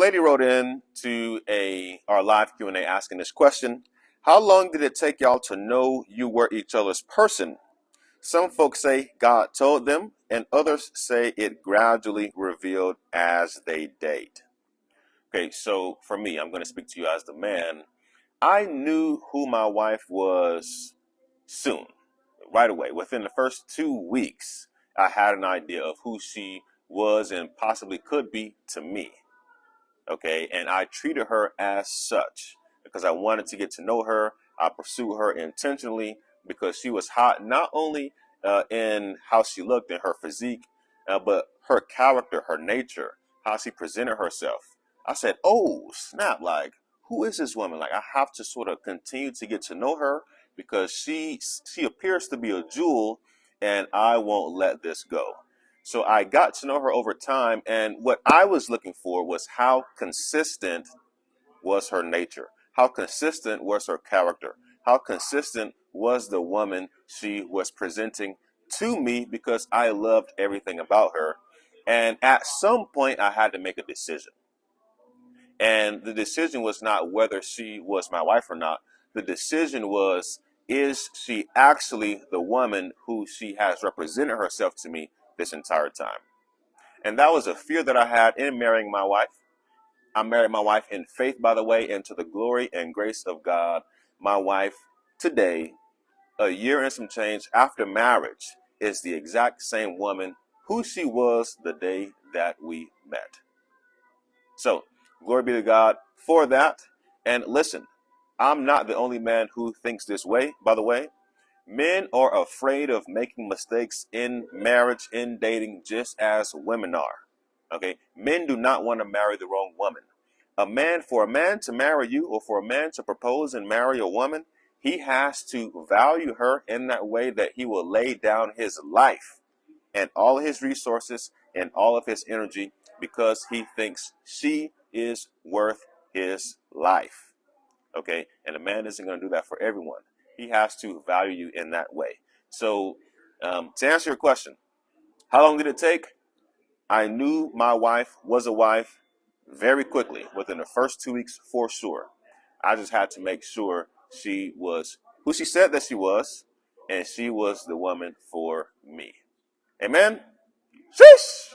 Lady wrote in to our live Q&A asking this question: how long did it take y'all to know you were each other's person? Some folks say God told them, and others say it gradually revealed as they date. Okay, so for me, I'm going to speak to you as the man. I knew who my wife was soon, right away. Within the first 2 weeks, I had an idea of who she was and possibly could be to me. Okay, and I treated her as such because I wanted to get to know her. I pursued her intentionally because she was hot, not only in how she looked and her physique, but her character, her nature, how she presented herself. I said, oh, snap, like, who is this woman? Like, I have to sort of continue to get to know her because she appears to be a jewel, and I won't let this go. So I got to know her over time, and what I was looking for was how consistent was her nature, how consistent was her character, how consistent was the woman she was presenting to me, because I loved everything about her. And at some point, I had to make a decision. And the decision was not whether she was my wife or not. The decision was, is she actually the woman who she has represented herself to me this entire time? And that was a fear that I had in marrying my wife. I married my wife in faith, by the way, and to the glory and grace of God. My wife today, a year and some change after marriage, is the exact same woman who she was the day that we met. So, glory be to God for that. And listen, I'm not the only man who thinks this way, by the way. Men are afraid of making mistakes in marriage, in dating, just as women are. Okay? Men do not want to marry the wrong woman. For a man to marry you, or for a man to propose and marry a woman, he has to value her in that way that he will lay down his life and all of his resources and all of his energy because he thinks she is worth his life. Okay? And a man isn't going to do that for everyone. He has to value you in that way. So to answer your question, how long did it take? I knew my wife was a wife very quickly, within the first 2 weeks for sure. I just had to make sure she was who she said that she was, and she was the woman for me. Amen? Sheesh!